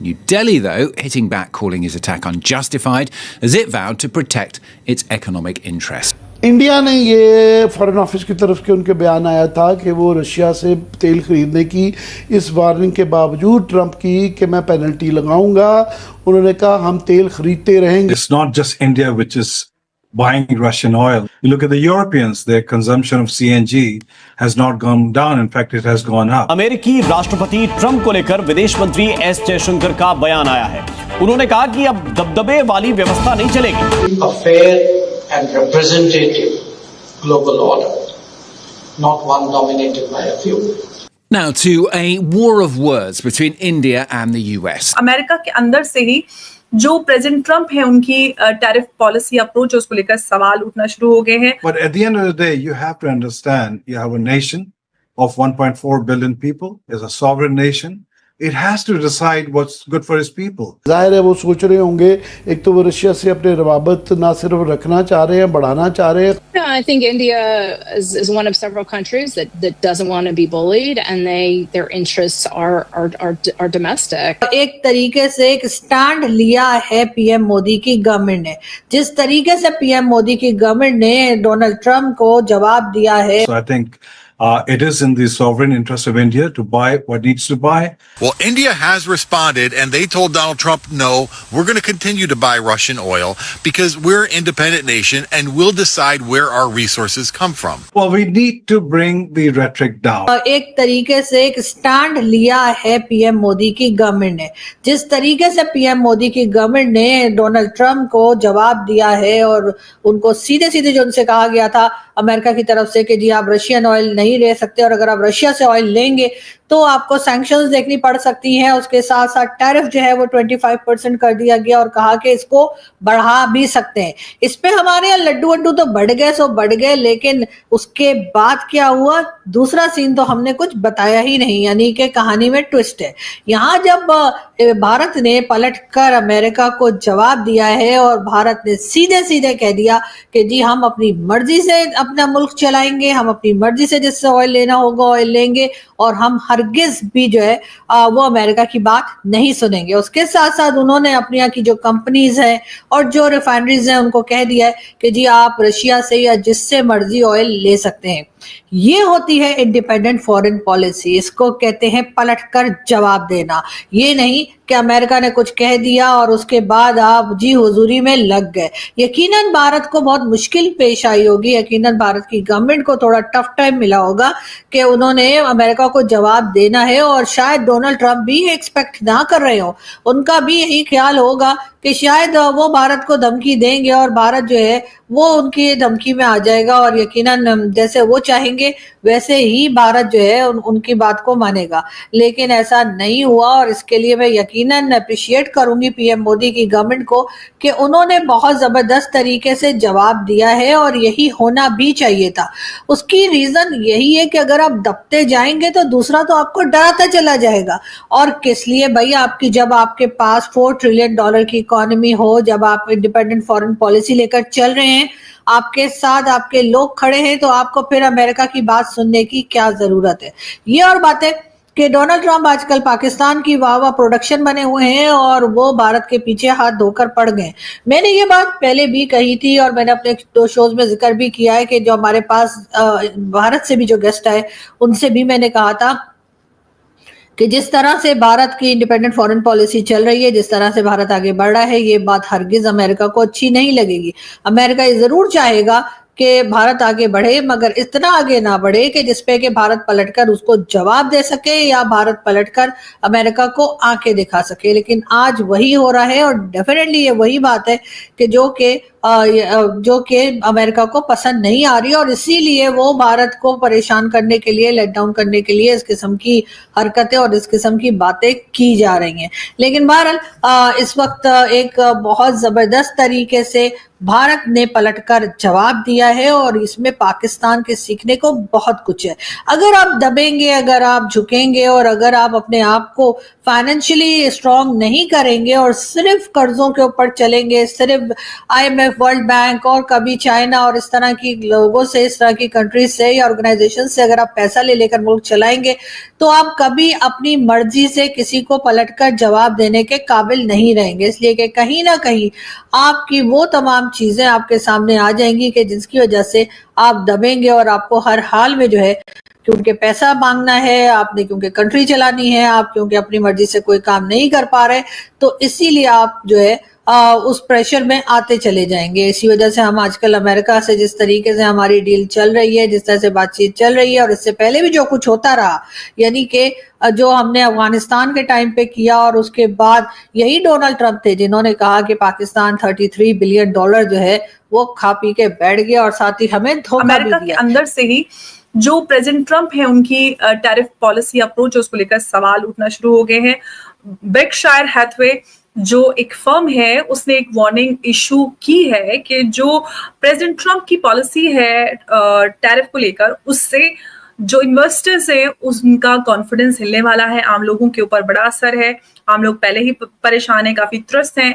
New Delhi, though, hitting back, calling his attack unjustified, as it vowed to protect its economic interests. India ने ये foreign office की तरफ के उनके बयान आया था कि वो रशिया से तेल खरीदने की इस वार्निंग के बावजूद ट्रंप की कि मैं पेनल्टी लगाऊंगा, उन्होंने कहा हम तेल खरीदते रहेंगे. It's not just India which is buying Russian oil. You look at the Europeans, their consumption of CNG has not gone down. In fact, it has gone up. अमेरिकी राष्ट्रपति ट्रंप को लेकर विदेश मंत्री एस जयशंकर का बयान आया है. उन्होंने कहा कि अब दबदबे वाली व्यवस्था नहीं चलेगी. A fair and representative global order, not one dominated by a few. Now to a war of words between India and the US. America के अंदर से ही जो प्रेसिडेंट ट्रंप है उनकी टैरिफ पॉलिसी अप्रोच उसको लेकर सवाल उठना शुरू हो गए हैं. But at the end of the day, you have to understand, you have a nation of 1.4 billion people, is a sovereign nation. It has to decide what's good for its people. जाहिर है वो सोच रहे होंगे, एक तो वो Russia से अपने रवाबत ना सिर्फ रखना चाह रहे हैं, बढ़ाना चाह रहे हैं. Yeah, I think India is one of several countries that doesn't want to be bullied, and their interests are domestic. एक तरीके से एक स्टैंड लिया है पीएम मोदी की गवर्नमेंट ने. जिस तरीके से पीएम मोदी की गवर्नमेंट ने डोनाल्ड ट्रंप को जवाब दिया है. So I think it is in the sovereign interest of India to buy what needs to buy. Well, India has responded, and they told Donald Trump, no, we're going to continue to buy Russian oil because we're an independent nation and we'll decide where our resources come from. Well, we need to bring the rhetoric down. एक तरीके से एक stand लिया है PM Modi की government ने. जिस तरीके से पीएम मोदी की गवर्नमेंट ने डोनाल्ड ट्रंप को जवाब दिया है और उनको सीधे सीधे जो उनसे कहा गया था अमेरिका की तरफ से कि जी आप रशियन ऑयल नहीं ले सकते और अगर आप रशिया से ऑयल लेंगे तो आपको सैंक्शंस देखनी पड़ सकती हैं. उसके साथ साथ टैरिफ जो है वो 25% कर दिया गया और कहा कि इसको बढ़ा भी सकते हैं. इस पे हमारे यहाँ लड्डू वड्डू तो बढ़ गए सो बढ़ गए, लेकिन उसके बाद क्या हुआ दूसरा सीन तो हमने कुछ बताया ही नहीं, यानी कि कहानी में ट्विस्ट है. यहाँ जब भारत ने पलटकर अमेरिका को जवाब दिया है और भारत ने सीधे सीधे कह दिया कि जी हम अपनी मर्जी से अपना मुल्क चलाएंगे, हम अपनी मर्जी से जिससे ऑयल लेना होगा ऑयल लेंगे और हम हरगिज भी जो है वो अमेरिका की बात नहीं सुनेंगे. उसके साथ साथ उन्होंने अपनी यहाँ की जो कंपनीज हैं और जो रिफाइनरीज हैं उनको कह दिया है कि जी आप रशिया से या जिससे मर्जी ऑयल ले सकते हैं. ये होती है इंडिपेंडेंट फॉरेन पॉलिसी. इसको कहते हैं पलटकर जवाब देना. ये नहीं कि अमेरिका ने कुछ कह दिया और उसके बाद आप जी हुजूरी में लग गए. यकीनन भारत को बहुत मुश्किल पेश आई होगी, यकीनन भारत की गवर्नमेंट को थोड़ा टफ टाइम मिला होगा कि उन्होंने अमेरिका को जवाब देना है और शायद डोनाल्ड ट्रंप भी एक्सपेक्ट ना कर रहे हो. उनका भी यही ख्याल होगा कि शायद वो भारत को धमकी देंगे और भारत जो है वो उनकी धमकी में आ जाएगा और यकीनन जैसे वो चाहेंगे वैसे ही भारत जो है उनकी बात को मानेगा. लेकिन ऐसा नहीं हुआ और इसके लिए मैं यकीनन अप्रिशिएट करूंगी पीएम मोदी की गवर्नमेंट को कि उन्होंने बहुत जबरदस्त तरीके से जवाब दिया है और यही होना भी चाहिए था. उसकी रीजन यही है कि अगर आप दबते जाएंगे तो दूसरा तो आपको डराता चला जाएगा. और किस लिए भाई, आपकी जब आपके पास $4 ट्रिलियन की इकोनॉमी हो, जब आप इंडिपेंडेंट फॉरेन पॉलिसी लेकर चल रहे हैं, आपके साथ आपके लोग खड़े हैं, तो आपको फिर अमेरिका की बात सुनने की क्या जरूरत है. ये और बातें कि डोनाल्ड ट्रंप आजकल पाकिस्तान की वाह प्रोडक्शन बने हुए हैं और वो भारत के पीछे हाथ धोकर पड़ गए. मैंने ये बात पहले भी कही थी और मैंने अपने 2 शोज में जिक्र भी किया है कि जो हमारे पास भारत से भी जो गेस्ट आए उनसे भी मैंने कहा था कि जिस तरह से भारत की इंडिपेंडेंट फॉरेन पॉलिसी चल रही है, जिस तरह से भारत आगे बढ़ रहा है, ये बात हरगिज अमेरिका को अच्छी नहीं लगेगी. अमेरिका ये जरूर चाहेगा कि भारत आगे बढ़े, मगर इतना आगे ना बढ़े कि जिसपे कि भारत पलटकर उसको जवाब दे सके या भारत पलटकर अमेरिका को आंखें दिखा सके. लेकिन आज वही हो रहा है और डेफिनेटली ये वही बात है कि जो कि अमेरिका को पसंद नहीं आ रही और इसीलिए वो भारत को परेशान करने के लिए, लेट डाउन करने के लिए इस किस्म की हरकतें और इस किस्म की बातें की जा रही हैं. लेकिन बहरहाल इस वक्त एक बहुत जबरदस्त तरीके से भारत ने पलटकर जवाब दिया है और इसमें पाकिस्तान के सीखने को बहुत कुछ है. अगर आप दबेंगे, अगर आप झुकेंगे और अगर आप अपने आप को फाइनेंशियली स्ट्रांग नहीं करेंगे और सिर्फ कर्जों के ऊपर चलेंगे, सिर्फ IMF, वर्ल्ड बैंक और कभी चाइना और इस तरह की लोगों से, इस तरह की कंट्रीज से या ऑर्गेनाइजेशन से अगर आप पैसा ले लेकर मुल्क चलाएंगे تو آپ کبھی اپنی مرضی سے کسی کو پلٹ کر جواب دینے کے قابل نہیں رہیں گے، اس لیے کہ کہیں نہ کہیں آپ کی وہ تمام چیزیں آپ کے سامنے آ جائیں گی کہ جس کی وجہ سے آپ دبیں گے، اور آپ کو ہر حال میں جو ہے کیونکہ پیسہ مانگنا ہے آپ نے، کیونکہ کنٹری چلانی ہے آپ، کیونکہ اپنی مرضی سے کوئی کام نہیں کر پا رہے، تو اسی لیے آپ جو ہے اس پریشر میں آتے چلے جائیں گے۔ اسی وجہ سے ہم آج کل امریکہ سے جس طریقے سے ہماری ڈیل چل رہی ہے، جس طرح سے بات چیت چل رہی ہے، اور اس سے پہلے بھی جو کچھ ہوتا رہا، یعنی کہ جو ہم نے افغانستان کے ٹائم پہ کیا، اور اس کے بعد یہی ڈونلڈ ٹرمپ تھے جنہوں نے کہا کہ پاکستان $33 بلین جو ہے وہ کھا پی کے بیٹھ گیا، اور ساتھ ہی ہمیں دھوکہ بھی امریکہ کے دیا۔ اندر سے ہی جو پریزیڈنٹ ٹرمپ ہیں ان کی ٹیرف پالیسی اپروچ اس کو لے کر سوال اٹھنا شروع ہو گئے ہیں۔ بیکشائر ہیتھوے جو ایک فرم ہے اس نے ایک وارننگ ایشو کی ہے کہ جو پریزیڈنٹ ٹرمپ کی پالیسی ہے ٹیرف کو لے کر، اس سے جو انویسٹرز ہیں ان کا کانفیڈنس ہلنے والا ہے، عام لوگوں کے اوپر بڑا اثر ہے، عام لوگ پہلے ہی پریشان ہیں، کافی ترست ہیں،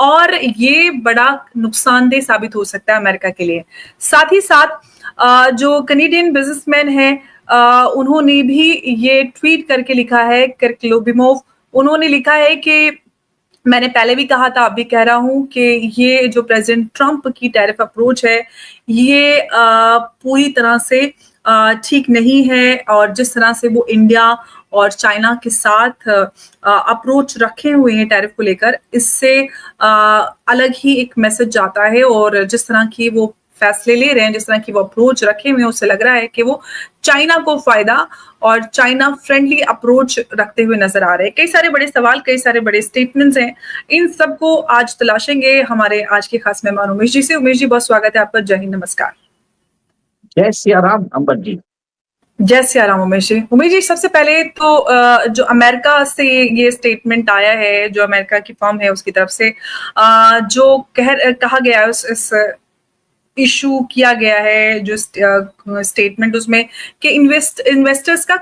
اور یہ بڑا نقصان دہ ثابت ہو سکتا ہے امریکہ کے لیے۔ ساتھ ہی ساتھ جو کنیڈین بزنس مین ہیں انہوں نے بھی یہ ٹویٹ کر کے لکھا ہے، کرک لوبیموف، انہوں نے لکھا ہے کہ میں نے پہلے بھی کہا تھا، اب بھی کہہ رہا ہوں کہ یہ جو پریزیڈنٹ ٹرمپ کی ٹیرف اپروچ ہے یہ پوری طرح سے ٹھیک نہیں ہے، اور جس طرح سے وہ انڈیا اور چائنا کے ساتھ اپروچ رکھے ہوئے ہیں ٹیرف کو لے کر، اس سے الگ ہی ایک میسج جاتا ہے، اور جس طرح کی وہ فیصلے لے رہے ہیں، جس طرح کی وہ اپروچ رکھے ہوئے ہیں، اس سے لگ رہا ہے کہ وہ چائنا کو فائدہ اور چائنا فرینڈلی اپروچ رکھتے ہوئے نظر آ رہے ہیں۔ کئی سارے بڑے سوال، کئی سارے بڑے سٹیٹمنٹس ہیں، ان سب کو آج تلاشیں گے ہمارے آج کے خاص مہمان امیش جی سے۔ امیش جی بہت سواگت ہے آپ کا، جے ہند، نمسکار۔ جے سیا رام امبر جی۔ جے سیا رام امیش جی۔ امیش جی سب سے پہلے تو جو امریکہ سے یہ اسٹیٹمنٹ آیا ہے، جو امریکہ کی فرم ہے اس کی طرف سے جو کہا گیا ہے، اس ایشو کیا گیا ہے جو اسٹیٹمنٹ اس میں کہ انویسٹرز کا